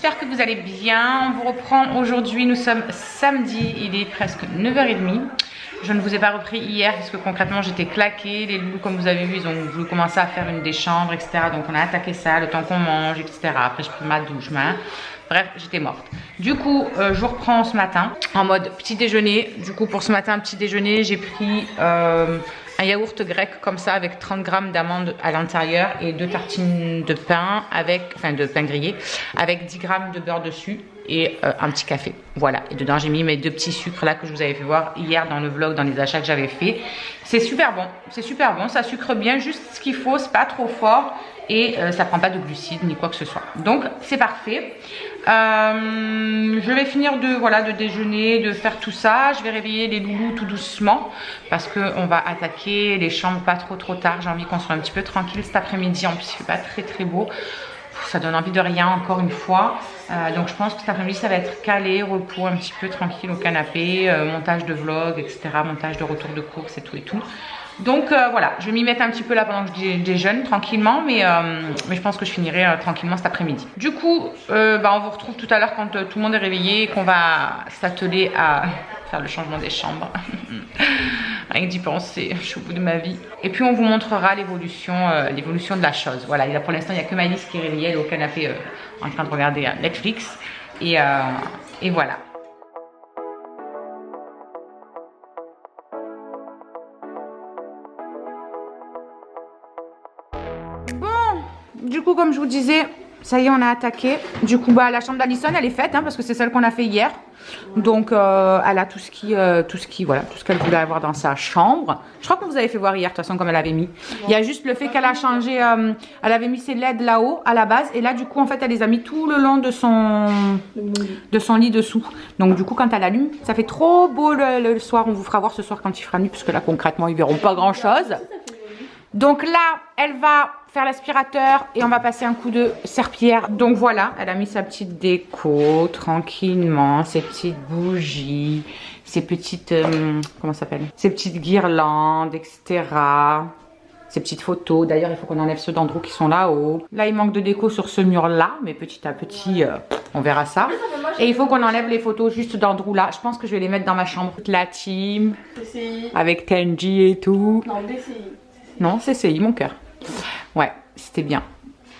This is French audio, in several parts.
j'espère que vous allez bien. On vous reprend aujourd'hui, nous sommes samedi, il est presque 9h30. Je ne vous ai pas repris hier parce que concrètement j'étais claquée. Les loulous, comme vous avez vu, ils ont voulu commencer à faire une des chambres, etc. Donc on a attaqué ça, le temps qu'on mange, etc. Après je prends ma douche, bref, j'étais morte. Du coup, je vous reprends ce matin en mode petit déjeuner. Du coup, pour ce matin, petit déjeuner, j'ai pris un yaourt grec comme ça avec 30 grammes d'amandes à l'intérieur et 2 tartines de pain de pain grillé avec 10 grammes de beurre dessus et un petit café. Voilà, et dedans j'ai mis mes 2 petits sucres là que je vous avais fait voir hier dans le vlog, dans les achats que j'avais fait. C'est super bon, ça sucre bien, juste ce qu'il faut, c'est pas trop fort et ça prend pas de glucides ni quoi que ce soit. Donc c'est parfait. Je vais finir de déjeuner, de faire tout ça. Je vais réveiller les loulous tout doucement parce qu'on va attaquer les chambres pas trop tard. J'ai envie qu'on soit un petit peu tranquille cet après-midi. En plus il fait pas très beau. Ça donne envie de rien encore une fois. Donc je pense que cet après-midi ça va être calé, repos un petit peu tranquille au canapé, montage de vlog, etc. Montage de retour de course et tout. Donc voilà, je vais m'y mettre un petit peu là pendant que je déjeune tranquillement, mais je pense que je finirai tranquillement cet après-midi. Du coup, on vous retrouve tout à l'heure quand tout le monde est réveillé et qu'on va s'atteler à faire le changement des chambres. Rien que d'y penser, je suis au bout de ma vie. Et puis on vous montrera l'évolution de la chose. Voilà, et là pour l'instant il n'y a que Maëlys qui est réveillée, elle est au canapé en train de regarder Netflix. Et voilà. Du coup, comme je vous disais, ça y est, on a attaqué. Du coup, la chambre d'Alison, elle est faite, parce que c'est celle qu'on a fait hier. Donc, elle a tout ce qu'elle voulait avoir dans sa chambre. Je crois qu'on vous avait fait voir hier, de toute façon, comme elle avait mis. Il y a juste le fait qu'elle a changé, elle avait mis ses LED là-haut, à la base. Et là, du coup, en fait, elle les a mis tout le long de son lit dessous. Donc, du coup, quand elle allume, ça fait trop beau le soir. On vous fera voir ce soir quand il fera nuit, puisque là, concrètement, ils verront pas grand-chose. Donc là, elle va faire l'aspirateur et on va passer un coup de serpillière. Donc voilà, elle a mis sa petite déco tranquillement, ses petites bougies, ses petites, comment ça s'appelle, ses petites guirlandes, etc. Ses petites photos. D'ailleurs, il faut qu'on enlève ceux d'Andrew qui sont là-haut. Là, il manque de déco sur ce mur-là, mais petit à petit, on verra ça. Et il faut qu'on enlève les photos juste d'Andrew là. Je pense que je vais les mettre dans ma chambre. La team, CCI. avec Tenji et tout. Non, DCI. Non, CCI, mon cœur. Ouais, c'était bien.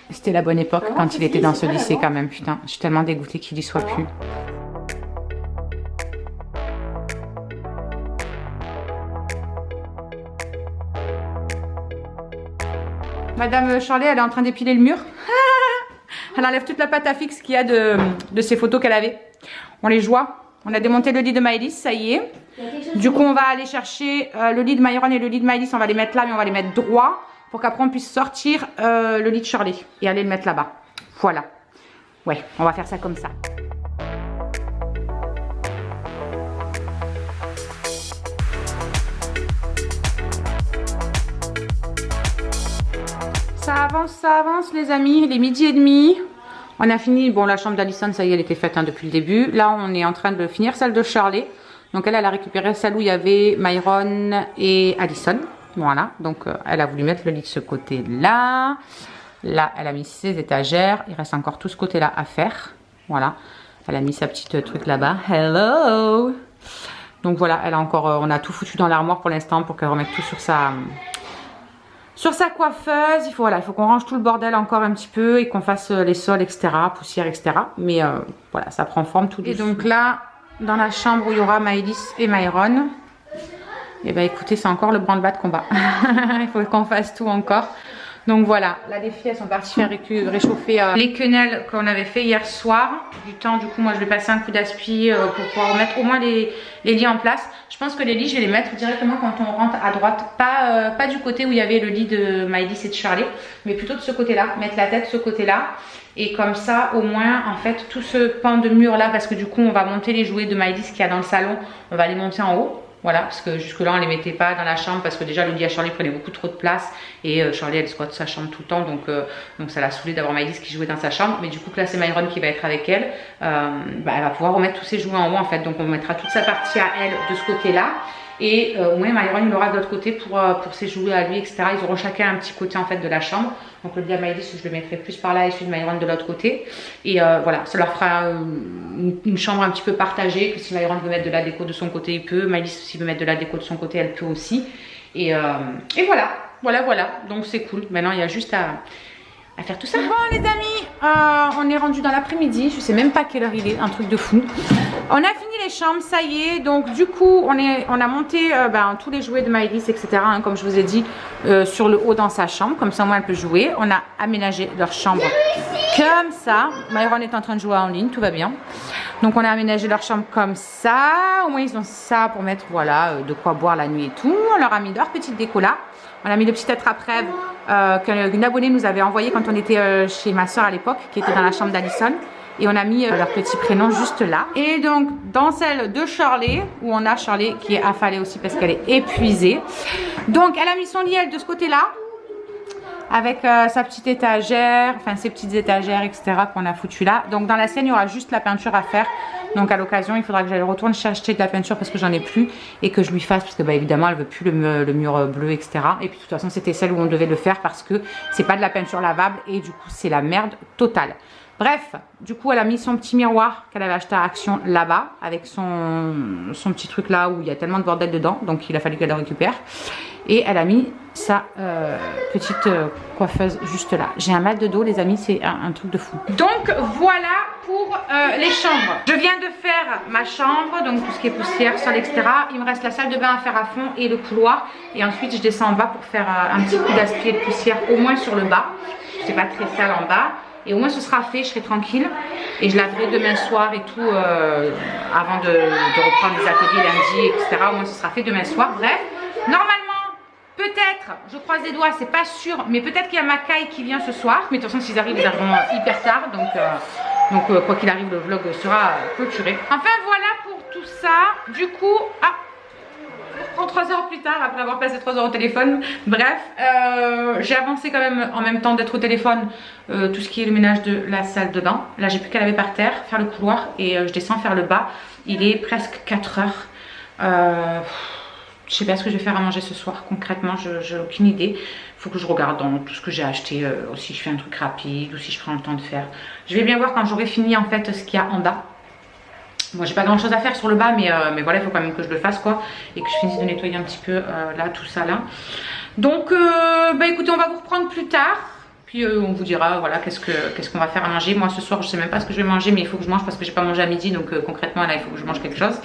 C'était la bonne époque quand il était dans ce lycée quand même. Putain, je suis tellement dégoûtée qu'il y soit plus. Madame Charlie, elle est en train d'épiler le mur. Elle enlève toute la pâte à fixe qu'il y a de ces photos qu'elle avait. On les joie. On a démonté le lit de Maëlys, ça y est. Du coup, on va aller chercher le lit de Myron et le lit de Maëlys. On va les mettre là, mais on va les mettre droit pour qu'après on puisse sortir le lit de Shirley et aller le mettre là-bas. Voilà. Ouais, on va faire ça comme ça. Ça avance les amis. Il est 12h30. On a fini, bon la chambre d'Alison, ça y est, elle était faite depuis le début. Là, on est en train de finir celle de Shirley. Donc elle a récupéré celle où il y avait Myron et Alison. Voilà, donc elle a voulu mettre le lit de ce côté-là. Là, elle a mis ses étagères. Il reste encore tout ce côté-là à faire. Voilà, elle a mis sa petite truc là-bas. Hello. Donc voilà, elle a encore, on a tout foutu dans l'armoire pour l'instant pour qu'elle remette tout sur sa coiffeuse. Il faut qu'on range tout le bordel encore un petit peu et qu'on fasse les sols, etc., poussière, etc. Mais voilà, ça prend forme tout doucement. Et donc là, dans la chambre où il y aura Maëlys et Myron, et ben écoutez, c'est encore le branle-bas de combat. Il faut qu'on fasse tout encore. Donc voilà, là les filles elles sont parties faire réchauffer les quenelles qu'on avait fait hier soir. Du coup moi je vais passer un coup d'aspi pour pouvoir mettre au moins les lits en place. Je pense que les lits je vais les mettre directement quand on rentre à droite. Pas du côté où il y avait le lit de Maëlys et de Shirley, mais plutôt de ce côté-là. Mettre la tête de ce côté-là. Et comme ça au moins en fait tout ce pan de mur là, parce que du coup on va monter les jouets de Maëlys qu'il y a dans le salon. On va les monter en haut. Voilà, parce que jusque là on les mettait pas dans la chambre parce que déjà le lit à Charlie prenait beaucoup trop de place et Charlie elle squatte sa chambre tout le temps, donc ça l'a saoulé d'avoir Maëlys qui jouait dans sa chambre. Mais du coup que là c'est Myron qui va être avec elle, elle va pouvoir remettre tous ses jouets en haut en fait, donc on mettra toute sa partie à elle de ce côté là Et au moins Myron il aura de l'autre côté pour ses jouets à lui, etc. Ils auront chacun un petit côté en fait de la chambre. Donc le lit à Maëlys, je le mettrai plus par là et celui de Myron de l'autre côté. Et voilà, ça leur fera une chambre un petit peu partagée. Que si Myron veut mettre de la déco de son côté, il peut. Maëlys s'il veut mettre de la déco de son côté, elle peut aussi. Et voilà. Donc c'est cool. Maintenant il y a juste à faire tout ça. Bon les amis, on est rendu dans l'après-midi. Je sais même pas quelle heure il est, un truc de fou. On a fini les chambres, ça y est. Donc du coup, on a monté tous les jouets de Maëlys, etc. Hein, comme je vous ai dit, sur le haut dans sa chambre. Comme ça, au moins, elle peut jouer. On a aménagé leur chambre comme ça. Myron est en train de jouer en ligne, tout va bien. Donc on a aménagé leur chambre comme ça. Au moins, ils ont ça pour mettre, voilà, de quoi boire la nuit et tout. On leur a mis leur petite déco là. On a mis le petit attrape-rêve qu'une abonnée nous avait envoyé quand on était chez ma soeur à l'époque, qui était dans la chambre d'Alison. Et on a mis leur petit prénom juste là. Et donc dans celle de Shirley, où on a Shirley qui est affalée aussi parce qu'elle est épuisée. Donc elle a mis son lit elle de ce côté-là. Avec sa petite étagère, enfin ses petites étagères, etc. qu'on a foutu là. Donc dans la sienne, il y aura juste la peinture à faire. Donc à l'occasion, il faudra que j'aille retourner acheter de la peinture parce que j'en ai plus. Et que je lui fasse, parce que évidemment, elle veut plus le mur bleu, etc. Et puis de toute façon, c'était celle où on devait le faire parce que c'est pas de la peinture lavable. Et du coup, c'est la merde totale. Bref, du coup, elle a mis son petit miroir qu'elle avait acheté à Action là-bas. Avec son petit truc là où il y a tellement de bordel dedans. Donc il a fallu qu'elle le récupère. Et elle a mis sa petite coiffeuse juste là. J'ai un mal de dos les amis, c'est un truc de fou. Donc voilà pour les chambres. Je viens de faire ma chambre, donc tout ce qui est poussière, sol, etc. Il me reste la salle de bain à faire à fond et le couloir. Et ensuite je descends en bas pour faire un petit coup d'aspirateur de poussière au moins sur le bas. C'est pas très sale en bas. Et au moins ce sera fait, je serai tranquille. Et je laverai demain soir et tout avant de reprendre les ateliers lundi, etc. Au moins ce sera fait demain soir. Bref, normalement, peut-être, je croise les doigts, c'est pas sûr, mais peut-être qu'il y a ma caille qui vient ce soir. Mais de toute façon, s'ils arrivent, ils arriveront hyper tard. Donc quoi qu'il arrive, le vlog sera clôturé. Enfin, voilà pour tout ça. Du coup, on reprend 3 heures plus tard, après avoir passé 3 heures au téléphone. Bref, j'ai avancé quand même en même temps d'être au téléphone tout ce qui est le ménage de la salle de bain. Là, j'ai plus qu'à laver par terre, faire le couloir et je descends faire le bas. Il est presque 4 heures. Je sais pas ce que je vais faire à manger ce soir concrètement, j'ai aucune idée. Il faut que je regarde dans tout ce que j'ai acheté, si je fais un truc rapide ou si je prends le temps de faire. Je vais bien voir quand j'aurai fini en fait ce qu'il y a en bas. Moi j'ai pas grand chose à faire sur le bas mais voilà il faut quand même que je le fasse quoi. Et que je finisse de nettoyer un petit peu là tout ça là. Donc écoutez on va vous reprendre plus tard. Puis on vous dira voilà qu'est-ce qu'on va faire à manger. Moi ce soir je sais même pas ce que je vais manger mais il faut que je mange parce que j'ai pas mangé à midi. Donc concrètement là il faut que je mange quelque chose.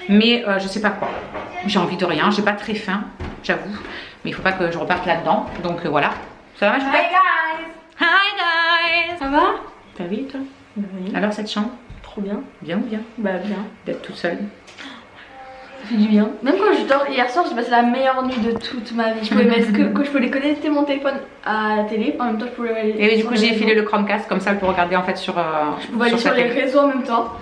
Mais je sais pas quoi. J'ai envie de rien, j'ai pas très faim, j'avoue. Mais il faut pas que je reparte là-dedans. Donc voilà. Ça va ma choupette? Hi guys! Hi guys! Ça va? T'as vu toi? Oui. Alors cette chambre? Trop bien. Bien ou bien? Bah bien. D'être toute seule. Ça fait du bien. Même quand je dors, hier soir j'ai passé la meilleure nuit de toute ma vie. Je pouvais mettre que je pouvais connecter mon téléphone à la télé. En même temps je pouvais aller. Et du coup j'ai filé le Chromecast comme ça elle peut regarder en fait sur. Je pouvais aller sur les réseaux en même temps.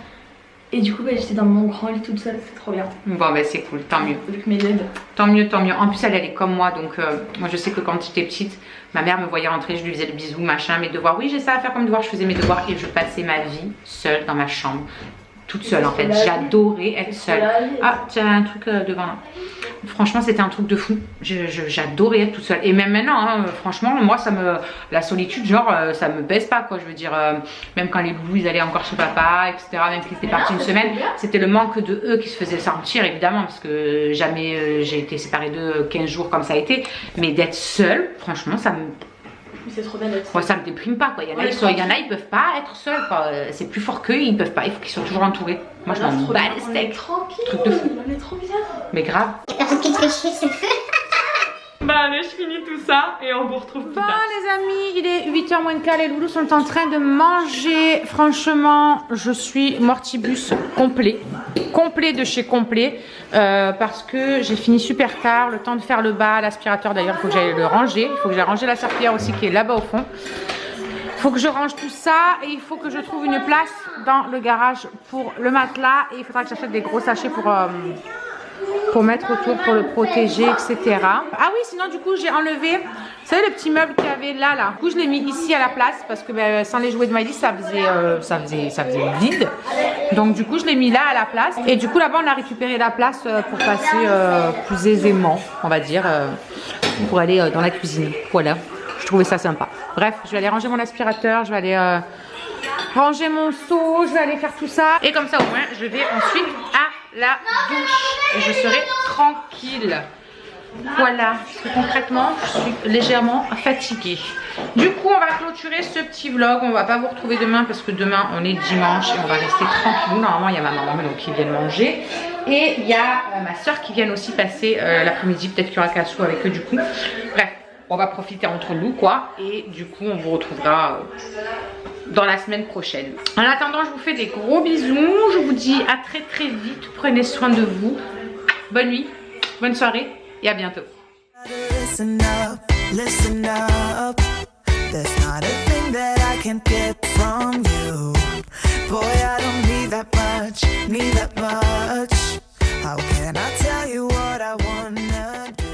Et du coup j'étais dans mon grand lit toute seule, c'est trop bien. Bon c'est cool, tant mieux. Avec mes LED. Tant mieux, tant mieux. En plus elle est comme moi donc moi je sais que quand j'étais petite, ma mère me voyait rentrer, je lui faisais le bisou, machin, mes devoirs. Oui j'ai ça à faire comme devoir, je faisais mes devoirs et je passais ma vie seule dans ma chambre. Toute seule en fait, j'adorais être seule. Ah tiens un truc devant là. Franchement c'était un truc de fou, j'adorais être toute seule. Et même maintenant hein, franchement moi la solitude genre ça me baisse pas quoi. Je veux dire même quand les loulous ils allaient encore chez papa etc. Même qu'ils étaient partis une semaine, c'était le manque de eux qui se faisait sentir évidemment. Parce que jamais j'ai été séparée d'eux 15 jours comme ça a été. Mais d'être seule franchement ça me... C'est trop bien d'être. Moi ça me déprime pas quoi. Il y en a ils peuvent pas être seuls quoi. C'est plus fort qu'eux, ils peuvent pas, il faut qu'ils soient toujours entourés. Moi je m'en bats les steaks. Tranquille, truc de fou. On est trop bien. Mais grave. Personne qui te fait chier, c'est le feu. Bah allez je finis tout ça et on vous retrouve plus tard. Bon les amis, il est 8h moins de quart, les loulous sont en train de manger. Franchement je suis mortibus complet. Complet de chez complet. Parce que j'ai fini super tard, le temps de faire le bas, l'aspirateur d'ailleurs il faut que j'aille le ranger. Il faut que j'aille ranger la serpillière aussi qui est là-bas au fond. Il faut que je range tout ça et il faut que je trouve une place dans le garage pour le matelas. Et il faudra que j'achète des gros sachets pour mettre autour, pour le protéger, etc. Ah oui, sinon du coup j'ai enlevé, vous savez le petit meuble qu'il y avait là. Du coup je l'ai mis ici à la place parce que sans les jouets de Miley ça faisait vide. Donc du coup je l'ai mis là à la place. Et du coup là-bas on a récupéré la place pour passer plus aisément, on va dire, pour aller dans la cuisine. Voilà, je trouvais ça sympa. Bref, je vais aller ranger mon aspirateur, je vais aller ranger mon seau, je vais aller faire tout ça. Et comme ça au moins je vais ensuite à la douche et je serai tranquille. Voilà, parce que concrètement je suis légèrement fatiguée. Du coup on va clôturer ce petit vlog. On va pas vous retrouver demain parce que demain on est dimanche et on va rester tranquille. Normalement il y a ma maman donc, qui vient manger. Et il y a ma soeur qui vient aussi passer l'après-midi. Peut-être qu'il y aura Cassou avec eux du coup. Bref, on va profiter entre nous quoi. Et du coup on vous retrouvera dans la semaine prochaine. En attendant je vous fais des gros bisous. Je vous dis à très très vite. Prenez soin de vous. Bonne nuit, bonne soirée. Et à bientôt. Listen up, listen up. There's not a thing that I can't get from you. Boy, I don't need that much, need that much. How can I tell you what I wanna do?